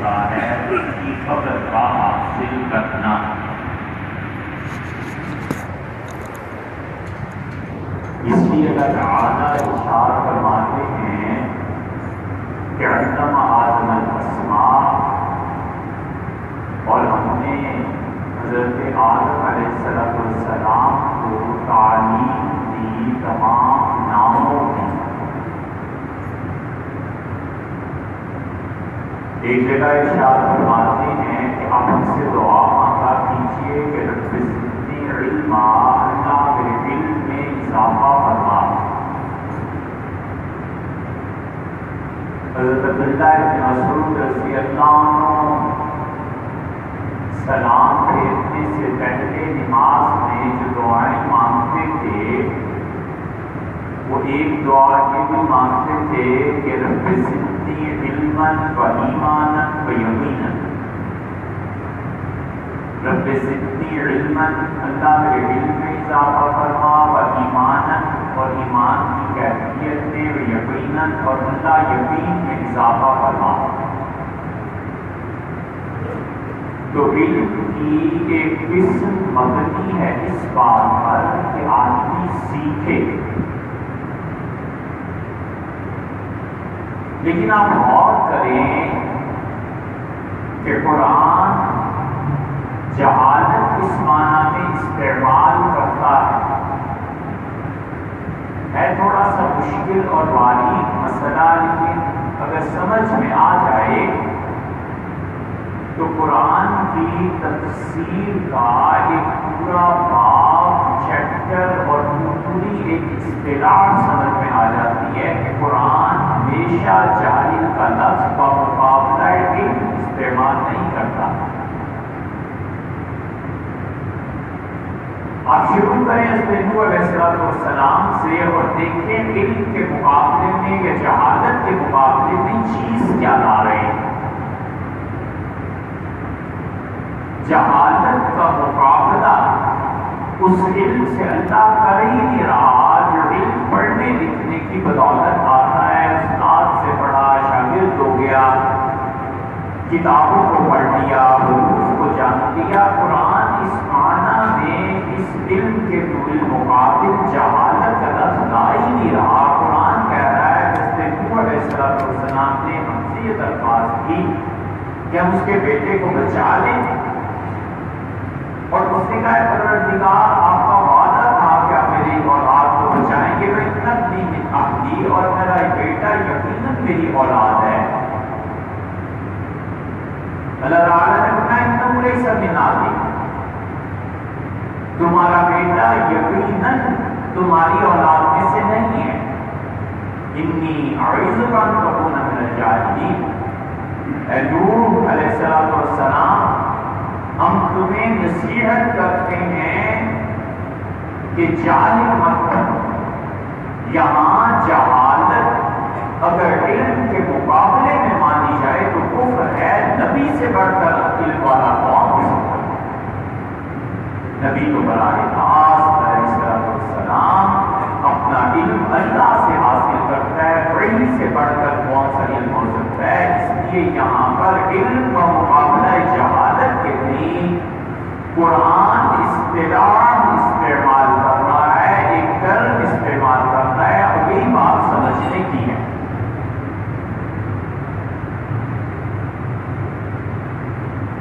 ہوتا ہے اس کی قبر کا حاصل کرنا۔ اس لیے اللہ تعالیٰ ارشاد فرماتے ہیں کہ علم آدم الاسماء، اور ہم نے حضرت آدم علیہ السلام کو تعلیم دی تمام ناموں کی۔ ایک جگہ ارشاد فرماتے ہیں کہ آپ ہم سے دعا مانگا کیجیے کہ رب زدنی علما، اللہ میرے علم میں اضافہ فرما۔ حضرت عبداللہ بن مسعود رضی اللہ عنہ سلام پھیرنے سے پہلے نماز میں جو دعائیں مانگتے تھے وہ ایک دعا یہ بھی مانگتے تھے کہ رب زدنی علما و ایمانا و یقینا، رب زدنی علما، اللہ میرے علم میں اضافہ فرما، و ایمانا، اور ایمان کی کیفیت میں، و یقینا، اور اللہ یقین میں اضافہ فرما۔ تو علم کی ایک قسم مبنی ہے اس بات پر کہ آدمی سیکھے، لیکن آپ غور کریں کہ قرآن جہالت اس معنی میں استعمال کرتا ہے تھوڑا سا مشکل اور باریک مسئلہ، لیکن اگر سمجھ میں آ جائے تو قرآن کی تفسیر کا ایک پورا باب، چیپٹر اور پوری ایک اصطلاح سمجھ میں آ جاتی ہے کہ قرآن ہمیشہ جاہل کا لفظ بمقابلہ علم استعمال نہیں کرتا۔ آپ شروع کریں حضرت نوح علیہ السلام سے اور دیکھیں علم کے مقابلے میں یا جہالت کے مقابلے میں چیز کیا لا رہے ہیں۔ جہالت کا مقابلہ اس علم سے اللہ کر ہی نہیں رہا جو علم پڑھنے لکھنے کی بدولت آتا ہے۔ استاد سے پڑھا، شاگرد ہو گیا، کتابوں کو پڑھ لیا، حروف کو جان لیا۔ قرآن اس معنی میں اس علم کے بالمقابل جہالت کا لفظ لا ہی نہیں رہا۔ قرآن کہہ رہا ہے حضرت نوح علیہ السلام نے ہم سے یہ درخواست کی کہ ہم اس کے بیٹے کو بچا لیں، اور اس نے کہا پروردگار آپ کا وعدہ تھا کہ آپ میری اولاد کو بچائیں گے، میں اتنا دی اور میرا بیٹا یقیناً میری اولاد ہے۔ اللہ تعالیٰ نے فرمایا انہ لیس من اہلک، تمہارا بیٹا یقیناً تمہاری اولاد میں سے نہیں ہے۔ انی اعوذک ان تکون من الجاہلین، اے نوح علیہ السلام ہم تمہیں نصیحت کرتے ہیں کہ جاہل مت بنو۔ یہاں جہالت اگر علم کے مقابلے میں مانی جائے تو کفر ہے۔ نبی سے بڑھ کر علم والا کون ہو سکتا ہے؟ نبی تو براہ راست علیہ السلام اپنا علم اللہ سے حاصل کرتا ہے، علم سے بڑھ کر کون سا علم ہو سکتا ہے؟ اس لیے یہاں پر علم کا مقابلہ جہالت کے لیے قرآن اصطلاح استعمال کر رہا ہے، ایک ٹرم استعمال کرتا ہے، اور یہی بات سمجھنے کی ہے۔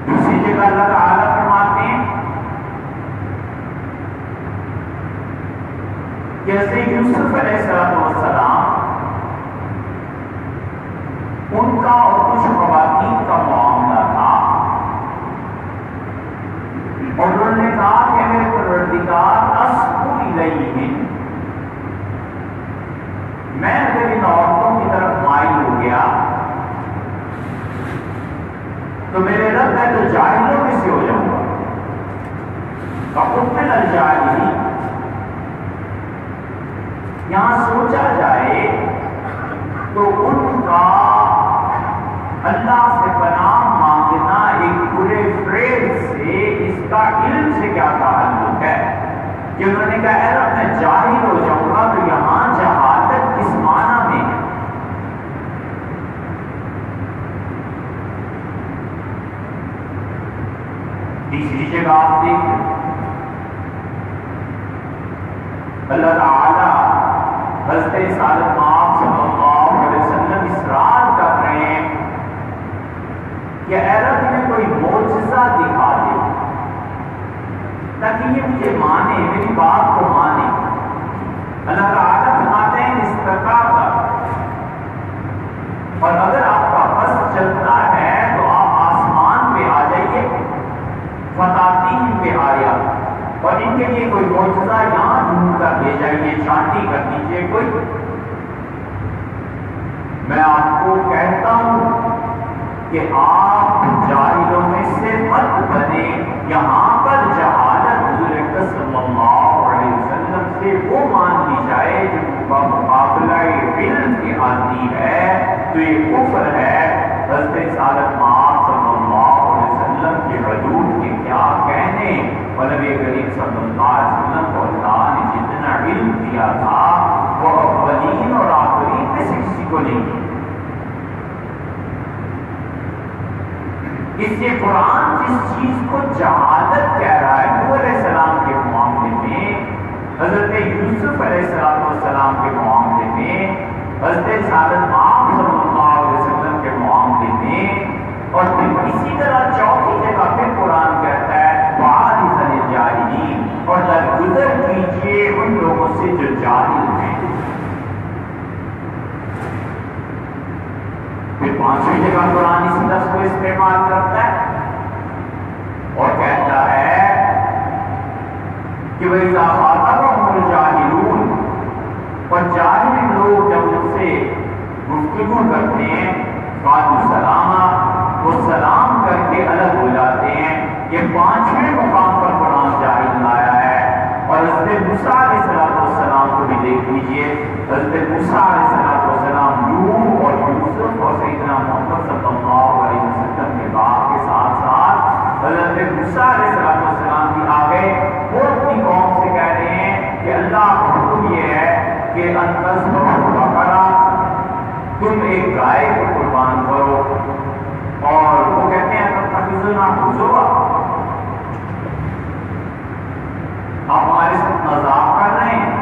دوسری جگہ اللہ تعالیٰ فرماتے ہیں جیسے یوسف علیہ السلام ان کا اور کچھ خواتین کا معاملہ تھا، اور انہوں نے کہا کہ میرے پروردگار اسکو الیہم، میں اگر ان عورتوں کی طرف مائل ہو گیا تو میرے رب میں تو جاہلوں میں سے ہو جاؤں گا۔ فَقُتِلَ الْجَاهِلِينَ، یہاں سوچا جائے تو ان کا اللہ سے پناہ مانگنا ایک برے فریب سے، اس کا علم سے کیا تعلق ہے کہ انہوں نے کہا اے رب میں جاہل ہو جاؤں گا۔ تو یہاں جہالت کس معنی میں ہے؟ تیسری جگہ آپ دیکھیں اللہ تعالیٰ حضرت سعادت آپ صلی اللہ علیہ وسلم اصرار کر رہے ہیں کہ اے رب میں کوئی معجزہ دکھا دے تاکہ یہ مجھے مانے، میری بات کو مانے۔ اللہ تعالیٰ فرماتے ہیں استقامت، اور اگر آپ کا بس چلتا ہے تو آپ آسمان پہ آ جائیے، فتاتین پہ آیا، اور ان کے لیے کوئی معجزہ یہاں ڈھونڈ کر لے جائیے، چانٹی کر دیجیے کوئی۔ میں آپ کو کہتا ہوں کہ آپ جاہلوں میں سے مت بنے۔ یہاں پر جہالت حضور صلی اللہ علیہ وسلم سے وہ مان لی جائے جن کا مقابلہ علم کے آتی ہے تو یہ کفر ہے۔ حضرت سعادت مآب صلی اللہ علیہ وسلم کے حدود کے کیا کہنے، اور نبی کریم صلی اللہ علیہ وسلم کو اللہ نے جتنا علم دیا تھا وہ اولین اور آخرین میں سے کسی کو نہیں دیا۔ اس لیے قرآن جس چیز کو جہالت کہہ رہا ہے نوح علیہ السلام کے معاملے میں، حضرت یوسف علیہ السلام کے معاملے میں، حضرت سعادت مآب صلی اللہ علیہ وسلم کے معاملے میں، اور پھر اسی طرح چوتھی جگہ پھر قرآن کہتا ہے وَعَارِضَ الْجَاهِلِينَ، اور درگزر کیجیے ان لوگوں سے جو جاہل ہیں۔ پھر پانچویں جگہ قرآن اسی لفظ کو استعمال کرتا ہے اور کہتا ہے کہ وَإِذَا خَاطَبَهُمُ الْجَاهِلُونَ، اور جاہل لوگ جب ان سے گفتگو کرتے ہیں قَالُوا سَلَامًا، وہ سلام کر کے الگ ہو جاتے ہیں۔ یہ پانچویں مقام پر قرآن جاہل لایا ہے۔ اور حضرت موسیٰ علیہ السلام کو بھی دیکھ لیجئے، حضرت موسیٰ علیہ السلام نوح اور یوسف اور سیدنا محمد صلی اللہ علیہ وسلم کے بعد کے ساتھ ساتھ حضرت موسیٰ علیہ السلام بھی آگے وہ اپنی قوم سے کہہ رہے ہیں کہ اللہ کا حکم یہ ہے کہ بقرہ، تم ایک گائے کو قربان کرو، اور وہ کہتے ہیں تتخذنا ہزوا، آپ ہمارے ساتھ مذاق کر رہے ہیں۔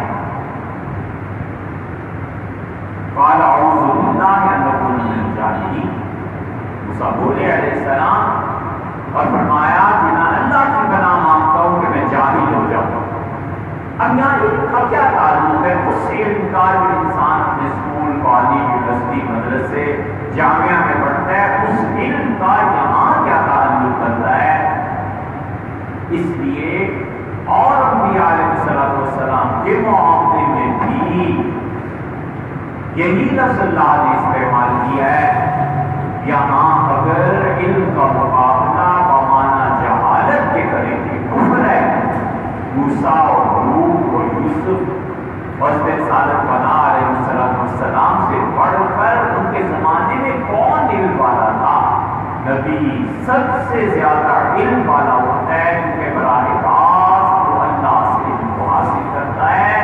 قال اعوذ باللہ ان اکون من الجاہلین، موسیٰ بولے علیہ السلام اور فرمایا کہ میں اللہ کی پناہ مانگتا ہوں کہ میں جاہل ہو جاؤں۔ اب یہاں علم کا کیا تعلق ہے؟ اس سے علم کا جو انسان اپنے اسکول، کالج، یونیورسٹی، مدرسے، جامعہ میں پڑھتا ہے، اس علم کا یہاں کیا تعلق کرتا ہے؟ اس لیے اور انبیاء علیہ السلام کے معاملے میں بھی یہی لفظ اللہ نے استعمال کیا ہے۔ یہاں اگر علم کا مقابلہ بمعنی جہالت کے کریں گے کفر ہے۔ موسیٰ اور نوح اور یوسف اور سعادت بنا علیہ السلام سے پڑھ کر ان کے زمانے میں کون علم والا تھا؟ نبی سب سے زیادہ علم والا ہوتا ہے کیونکہ براہ راست وہ اللہ سے علم کو حاصل کرتا ہے۔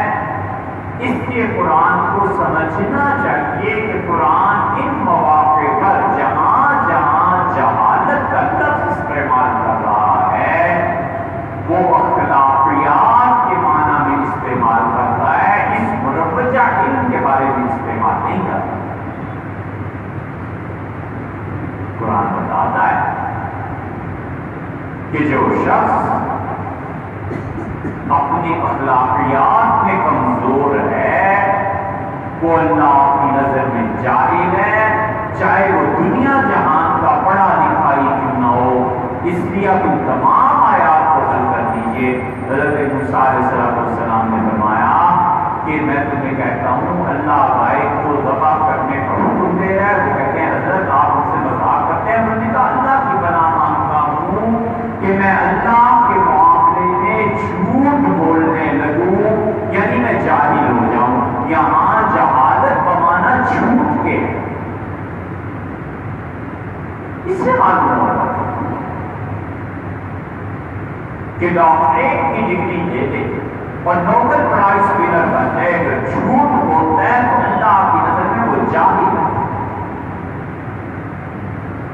اس لیے قرآن کو سمجھنا چاہیے کہ قرآن ان مواقع پر جہاں جہاں جہالت کا لفظ استعمال کر رہا ہے وہ اختلافیات کے معنی میں استعمال کرتا ہے، اس مروجہ علم کے بارے میں استعمال نہیں کرتا۔ قرآن بتاتا ہے کہ جو شخص اپنی اخلاقیات میں کمزور ہے وہ اللہ کی نظر میں جاہل ہے، چاہے وہ دنیا جہان کا پڑھا لکھائی کیوں نہ ہو۔ اس لیے اب ان تمام آیات کو حل کر دیجیے۔ حضرت موسیٰ علیہ السلام نے فرمایا کہ میں تمہیں کہتا ہوں اللہ گائے کو ذبح کرنے کا حکم دے رہا ہے۔ وہ کہتے ہیں حضرت آپ مجھ سے مذاق کرتے ہیں۔ انہوں نے کہا اللہ کی پناہ مانگتا ہوں کہ میں اللہ کے معاملے میں جھوٹ بولنے لگوں، یعنی میں جاہل ہو جاؤں۔ یہاں جہالت بمانا جھوٹ کے، اس سے معلوم ہوتا کہ ڈاکٹریٹ کی ڈگری دے دے اور نوبل پرائز ونر بن جائے، اگر جھوٹ بولتا ہے تو اللہ کی نظر میں وہ جاہل ہے،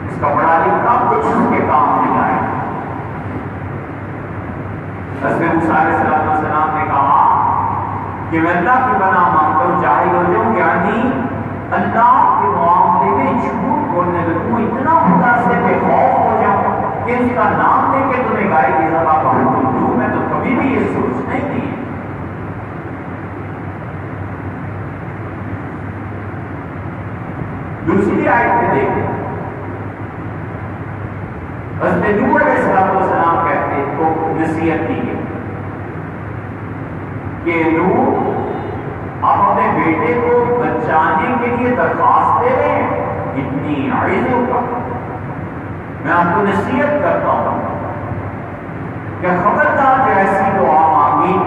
اس کا پڑھا لکھا کچھ اس کے کام نہیں آئے۔ حضرت موسیٰ علیہ السلام نے کہا کہ میں اللہ کی پناہ مانگتا ہوں جاہل ہو جاؤں، یعنی اللہ کے معاملے میں جھوٹ بولنے لگوں، اتنا خدا سے بے خوف ہو جاؤں کہ اس کا نام لے کے تمہیں گائے کی ذبح کا حکم دوں۔ میں تو کبھی بھی یہ سوچ نہیں کی۔ دوسری آیت میں دیکھیں، حضرت نوح علیہ السلام کہتے کو نصیحت کی ہے کہ نوح آپ اپنے بیٹے کو بچانے کے لیے درخواست دے رہے ہیں، اتنی عائزوں کا میں آپ کو نصیحت کرتا ہوں کہ خبردار جو ایسی دعا مانگی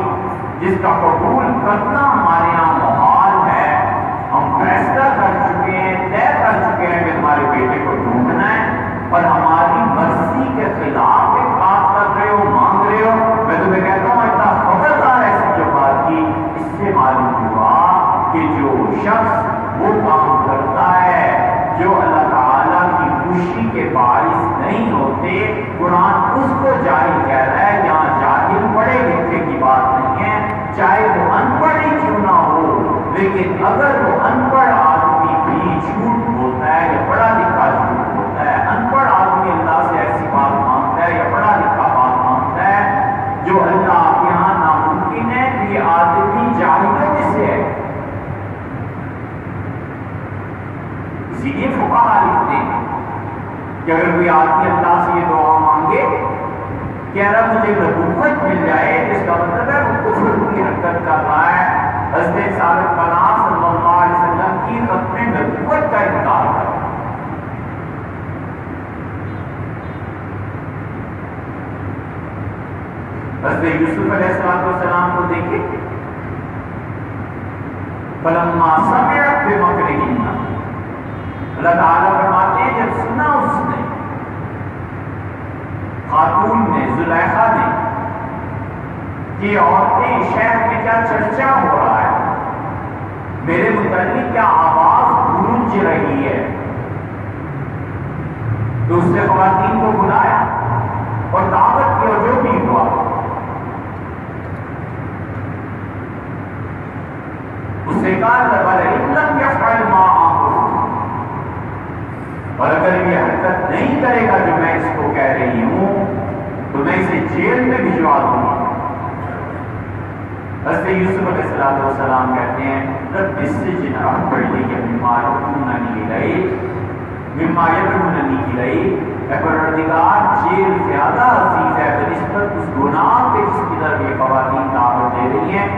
جس کا قبول کرنا ہمارے یہاں محال ہے، ہم فیصلہ کر چکے ہیں، طے کر چکے ہیں کہ ہمارے بیٹے کو ڈھونڈنا ہے، اور ہماری مرضی کے خلاف ایک بات کر رہے ہو، مانگ رہے ہو۔ میں تمہیں کہتا ہوں اتنا خبردار ایسی جو بات کی، اس سے معلوم ہوا کہ جو شخص وہ کام کرتا ہے جو اللہ تعالیٰ کی خوشی کے باعث نہیں ہوتے، قرآن اس کو جاہل کہہ رہا ہے۔ یہاں جاہل پڑھے لکھے کی بات نہیں ہے، چاہے وہ ان پڑھ ہی کیوں نہ ہو، لیکن اگر وہ ان پڑھ آدمی بھی جھوٹ بولتا ہے یا پڑھا لکھا جھوٹ بولتا ہے، ان پڑھ آدمی اللہ سے ایسی بات مانگتا ہے یا پڑھا لکھا بات مانگتا ہے جو اللہ کے یہاں ناممکن ہے، کہ یہ آدمی جاہلوں میں سے ہے۔ اسی لیے فقہاء لکھتے ہیں کہ اگر کوئی آدمی اللہ سے یہ دعا مانگے کہ اللہ مجھے نبوت مل جائے، جس کا مطلب ہے وہ کفر کی حرکت کر رہا ہے۔ حضرت صادق پناہ صلی اللہ علیہ وسلم کی ختم نبوت کا انکار کر رہا ہے۔ حضرت یوسف علیہ السلام کو دیکھیں، فلما سمعت بمکرہن، اللہ تعالیٰ فرماتے ہیں جب سنا اس نے، خاتون نے، زلیخا نے، کہ عورتیں شہر میں کیا چرچا ہو رہا ہے، میرے متعلق کیا آواز گونج رہی ہے، تو اس نے خواتین کو بلایا اور دعوت کی، اور جو بھی ہوا اس سے کہا لَمْ يَفْعَلْ مَا آمُرُ، اور اگر یہ حرکت نہیں کرے گا جو میں اس کو کہہ رہی ہوں تو میں اسے جیل میں بھجوا دوں گا۔ حضرت یوسف علیہ السلام کہتے ہیں رب السجن احب الیہ مما یدعوننی الیہ، اے پروردگار جیل زیادہ عزیز ہے بنسبت اس گناہ کے جس کی طرف یہ خواتین دعوت دے رہی ہیں،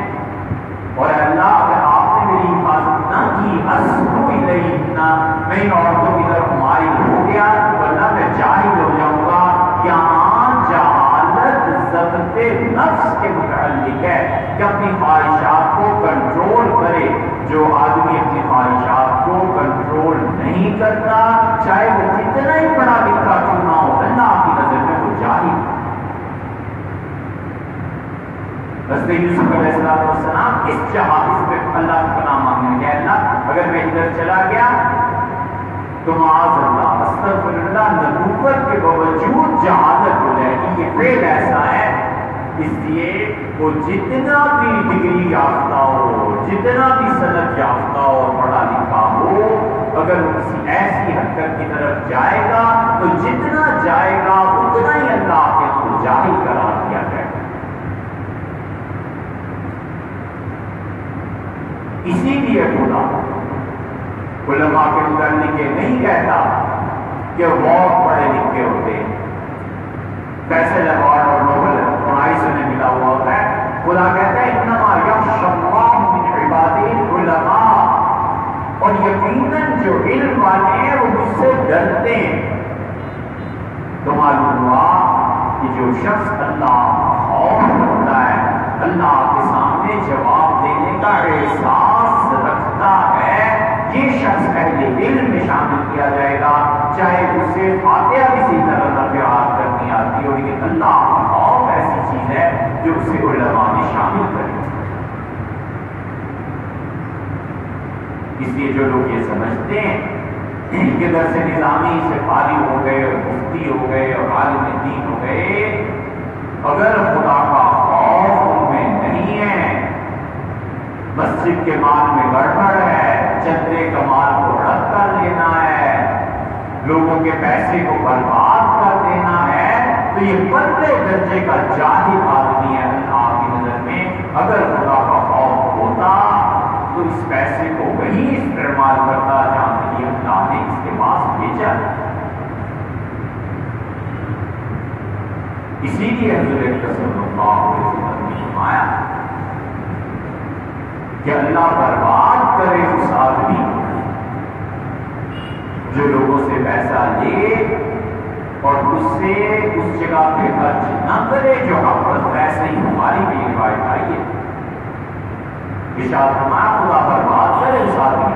اور اللہ اگر آپ نے میری حفاظت نہ کی، اصبو الیہن، میں ان عورتوں کی طرف مائل ہو گیا تو اللہ میں جاہل ہو جاؤں گا۔ یہاں جہالت ضبط نفس کے متعلق ہے کہ اپنی خواہشات کو کنٹرول کرے۔ جو آدمی اپنی خواہشات کو کنٹرول نہیں کرتا، چاہے وہ کتنا ہی پڑھا لکھا کیوں نہ ہو، اللہ کی نظر میں وہ جاہل۔ حضرت یوسف علیہ السلام اس جہاز پہ اللہ کی پناہ مانگنے کہ اللہ اگر میں ادھر چلا گیا تو معاذ اللہ، استغفر اللہ، نبوت کے باوجود جہالت ہو جائے گی۔ یہ فعل ایسا ہے، اس لیے وہ جتنا بھی ڈگری یافتہ ہو، جتنا بھی سند یافتہ ہو، پڑھا لکھا ہو، اگر وہ کسی ایسی حرکت کی طرف جائے گا تو جتنا جائے گا اتنا ہی اللہ کے یہاں جاہل قرار دیا جائے گا۔ اسی لیے خدا علماء کے متعلق یہ نہیں کہتا کہ وہ پڑھے لکھے ہوتے ہیں، فیصل ایوارڈ اور نوبل پرائز انہیں ملا ہوا ہوتا ہے۔ خدا کہتا ہے انما یخشی اللہ من عبادہ العلماء، اور یقیناً جو علم والے ہیں وہ مجھ سے ڈرتے ہیں۔ تو معلوم ہوا کہ جو شخص اللہ خوف رکھتا ہے، اللہ کے سامنے جواب دینے کا احساس رکھتا ہے، یہ شخص اہل علم میں شامل کیا جائے گا، چاہے اسے فاتحہ کسی طرح نفعات کرنی آتی ہو، لیکن اللہ کا خوف ایسی چیز ہے جو اسے علماء میں شامل کرے۔ اس لیے جو لوگ یہ سمجھتے ہیں کہ درس نظامی سے فارغ ہو گئے اور مفتی ہو گئے اور عالم دین ہو گئے، اگر خدا کا مال میں گڑبڑ ہے، چندے کا مال کو رد کر لینا ہے، لوگوں کے پیسے کو برباد کر دینا ہے، تو یہ پتلے درجے کا جاہل آدمی ہے اللہ کی نظر میں۔ اگر خدا کا خوف ہوتا تو اس پیسے کو وہی استعمال کرتا جہاں کے لیے اللہ نے اس کے پاس بھیجا۔ اسی لیے حضور صلی اللہ علیہ وسلم نے فرمایا کہ اللہ برباد کرے اس آدمی جو لوگوں سے پیسہ لے اور اس سے اس جگہ پہ خرچ نہ کرے جو حق پر پیسے ہی ہماری بھی روایت آئی ہے۔ ارشاد فرمایا خدا برباد کرے اس آدمی۔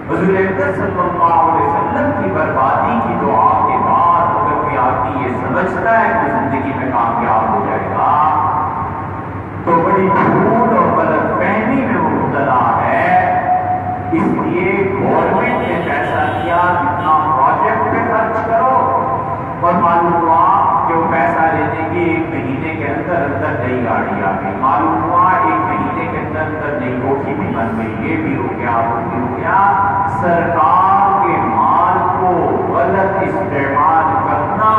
حضور صلی اللہ علیہ وسلم کی بربادی کی دعا کے بعد اگر کوئی آدمی یہ سمجھتا ہے کہ زندگی میں کامیاب ہو جائے گا تو بڑی جھوٹ اور غلط فہمی میں وہ مبتلا ہے۔ اس لیے گورنمنٹ نے فیصلہ کیا جتنا پروجیکٹ پہ خرچ کرو، اور معلوم ہوا کہ وہ پیسہ لینے کے 1 مہینے کے اندر نئی گاڑی آ گئی، معلوم ہوا 1 مہینے کے اندر نئی کوٹھی بھی بن گئی، یہ بھی ہو گیا وہ بھی ہو گیا۔ سرکار کے مال کو غلط استعمال کرنا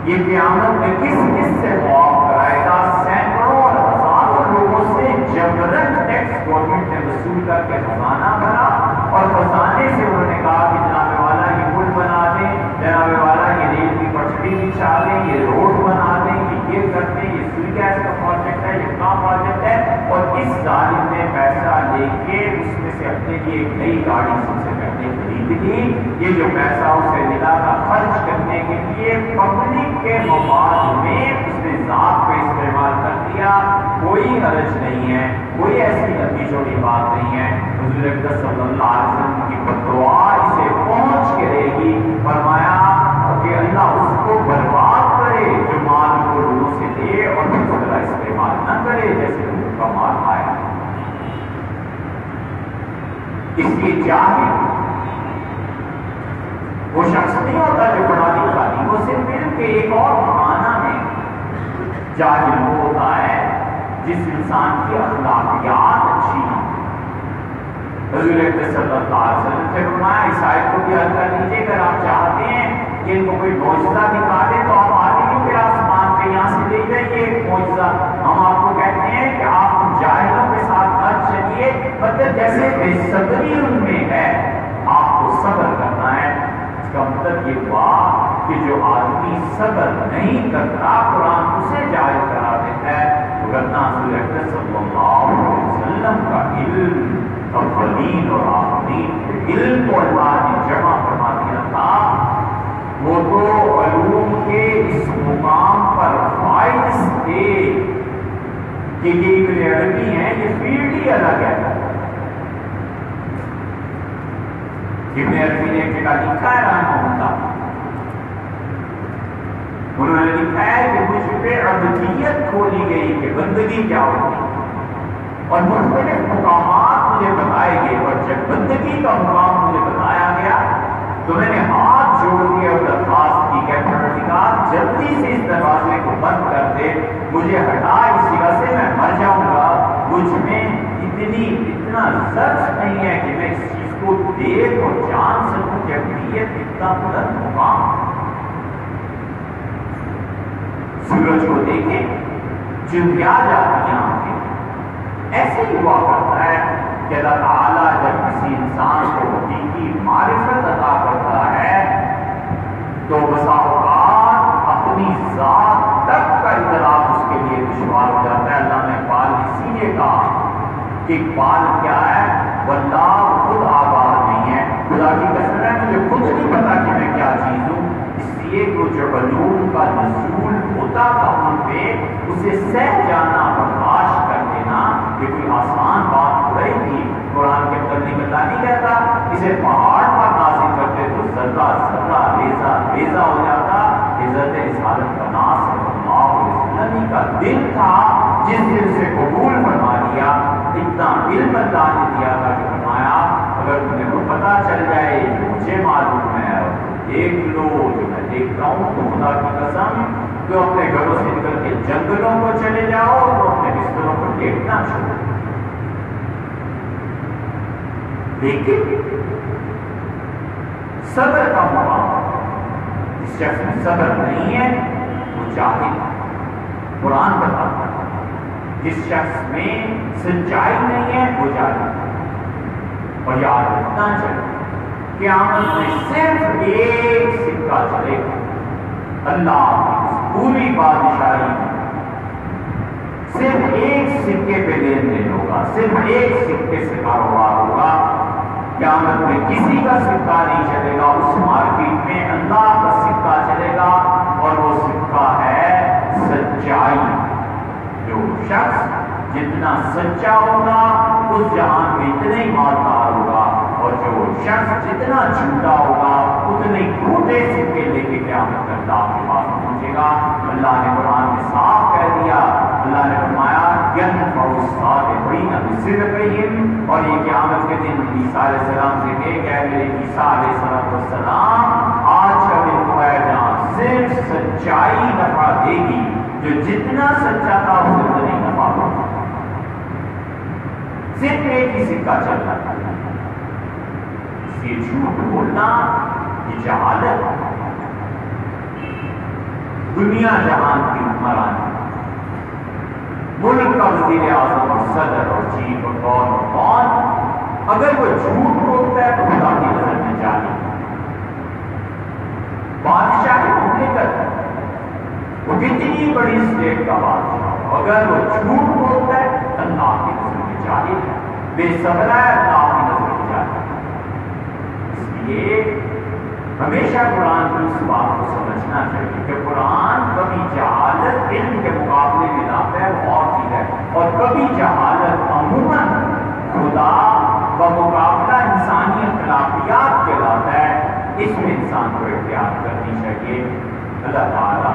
یہ قیامت میں کس کس سے خوف کرائے گا؟ سینکڑوں اور ہزاروں لوگوں سے جبرن ٹیکس گورنمنٹ نے وصول کر کے خزانہ بھرا، اور خزانے سے انہوں نے کہا کہ جناب والا یہ پل بنا دیں، جناب والا یہ ریل کی پٹری بچھا دیں، یہ روڈ بنا دیں، یہ کر دیں، یہ سوئی گیس کا پروجیکٹ ہے، یہ کام پروجیکٹ ہے، اور اس ظالم نے پیسہ لے کے اس میں سے اپنے لیے ایک نئی گاڑی سب سے پہلے خرید لی۔ یہ جو پیسہ اسے ملا تھا خرچ کرنے کے لیے پبلک کے مفاد میں اس نے ذات پہ استعمال کر دیا۔ کوئی حرج نہیں ہے، کوئی ایسی لمبی چوڑی بات نہیں ہے۔ حضور اکرم صلی اللہ علیہ وسلم کی بددعا اسے پہنچ کے رہے گی۔ فرمایا کہ اللہ اس کو برباد کرے جو مال کو لوگوں سے دے اور اس طرح استعمال نہ کرے جیسے لوگوں کا مال آیا۔ اس لیے جاہل وہ شخص نہیں ہوتا جو پڑھا لکھا نہیں، وہ صرف علم کے ایک اور معنی میں جاہل وہ ہوتا ہے جس انسان کی اخلاقیات اچھی ہوں۔ حضور اکرم صلی اللہ علیہ وسلم سے فرمایا اس آیت کو بھی حل کر لیجیے، اگر آپ چاہتے ہیں کہ ان کو کوئی معجزہ دکھا دے تو آپ آگے کیوں پھر آسمان پہ یہاں سے لے جائیے معجزہ۔ ہم آپ کو کہتے ہیں کہ آپ جاہلوں کے ساتھ مت چلیے، مطلب جیسے بے صبری ان میں ہے آپ کو صبر کرنا ہے۔ اس کا مطلب یہ ہوا کہ جو آدمی صبر نہیں کرتا قرآن اسے جاہل کرا دیتا ہے، ورنہ حضور اکرم صلی اللہ علیہ وسلم کا علم اولین اور آخرین علم کو اللہ نے جمع فرما دیا تھا۔ وہ تو علوم کے اس مقام پر فائز تھے کہ یہ ابن عربی ہیں، یہ فیلڈ ہی الگ ہے۔ ابن عربی نے ایک جگہ لکھا ہے رحمہ اللہ، انہوں نے لکھا ہے کہ مجھ پہ عبدیت کھولی گئی کہ بندگی کیا ہوتی ہے، اور مختلف مقامات مجھے بتائے گئے، اور جب بندگی کا مقام مجھے بتایا گیا تو میں نے ہاتھ جوڑ دیا اور درخواست کی کہ پروردگار جلدی سے اس دروازے کو بند کر دے، مجھے ہٹا اس جگہ سے، میں مر جاؤں گا۔ مجھ میں اتنا ضرف نہیں ہے کہ میں اس چیز کو دیکھ اور جان سکوں کہ عبدیت اتنا بلند مقام۔ سورج کو دیکھیں چندیا جاتی ہیں آنکھیں، ایسے ہی ہوا کرتا ہے کہ اللہ تعالیٰ جب کسی انسان کو حقیقی معرفت عطا کرتا ہے تو بسا اوقات اپنی ذات تک کا اطلاع اس کے لیے دشوار ہو جاتا ہے۔ اللہ نے اقبال اسی لیے کہا کہ اقبال کیا ہے؟ واللہ خود آباد نہیں ہے، خدا کی قسم ہے مجھے خود نہیں پتا کہ میں کیا چیز ہوں۔ اس لیے کہ جو علوم کا نزول ہوتا تھا ان پہ اسے سہ جانا، برداشت کر دینا، یہ کوئی آسان بات ہو رہی تھی۔ قرآن کے اندر نکلنا نہیں کہتا اسے پہاڑ پر نازل کرتے تو ذرہ ذرہ ریزہ ریزہ ہو جاتا۔ حضرت رسالت کا ناز صلی اللہ علیہ وسلم کا دل تھا جس دل سے قبول فرما لیا۔ اتنا علم اللہ نے دیا تھا کہ فرمایا اگر تمہیں کو پتہ چل جائے مجھے معلوم ہے اور دیکھ لو جو میں دیکھتا ہوں تو خدا کی قسم تو اپنے گھروں سے نکل کے جنگلوں کو چلے جاؤ تو اپنے بستروں کو دیکھنا چھوڑو۔ لیکن صبر کا مقام، جس شخص میں صبر نہیں ہے وہ جاہل ہے۔ قرآن بتاتا ہے جس شخص میں سچائی نہیں ہے وہ جاہل ہے۔ اور یاد رکھنا چاہیے قیامت میں صرف ایک سکہ چلے گا، اللہ کی پوری بادشاہی میں صرف ایک سکے پہ لین دین ہوگا، صرف ایک سکے سے کاروبار ہوگا۔ قیامت میں کسی کا سکہ نہیں چلے گا، اس مارکیٹ میں اللہ کا سکہ چلے گا، اور وہ سکہ ہے سچائی۔ جو شخص جتنا سچا ہوگا اس جہان میں اتنا ہی مالدار ہوگا، اور جو شخص جتنا جھوٹا ہوگا اتنے جھوٹے سکے لے کے قیامت میں اللہ کے پاس پہنچے گا۔ اللہ نے قرآن میں صاف کہہ دیا، اللہ نے فرمایا يَنفَعُ الصَّادِقِينَ بِصِدْقِهِمْ، اور یہ قیامت کے دن عیسیٰ علیہ السلام سے کہے میرے عیسیٰ علیہ السلام آج کا دن تو ہے جہاں صرف سچائی نفع دے گی، جو جتنا سچا تھا اسے اتنا ہی نفع ہوگا۔ صرف ایک ہی سکہ چلتا ہے، اس لیے جھوٹ بولنا یہ جہالت ہے۔ دنیا جہان کی حکمرانی، ملک کا وزیر اعظم اور صدر اور چیف اور کون اگر وہ جھوٹ بولتا ہے تو خدا کی نظر میں جاہل ہے۔ بادشاہ کی مملکت، وہ کتنی بڑی اسٹیٹ کا بادشاہ ہو، اگر وہ جھوٹ بولتا ہے اللہ کی نظر میں جاہل ہے، بے صبر ہے، اللہ کی نظر میں جاہل ہے۔ اس لیے ہمیشہ قرآن کی اس بات کو سمجھنا چاہیے کہ قرآن کبھی جہالت علم کے مقابلے میں لاتا ہے وہ اور چیز ہے، اور کبھی جہالت عموماً خدا بمقابلہ انسانی اخلاقیات کے لاتا ہے۔ اس میں انسان کو احتیاط کرنی چاہیے۔ اللہ تعالیٰ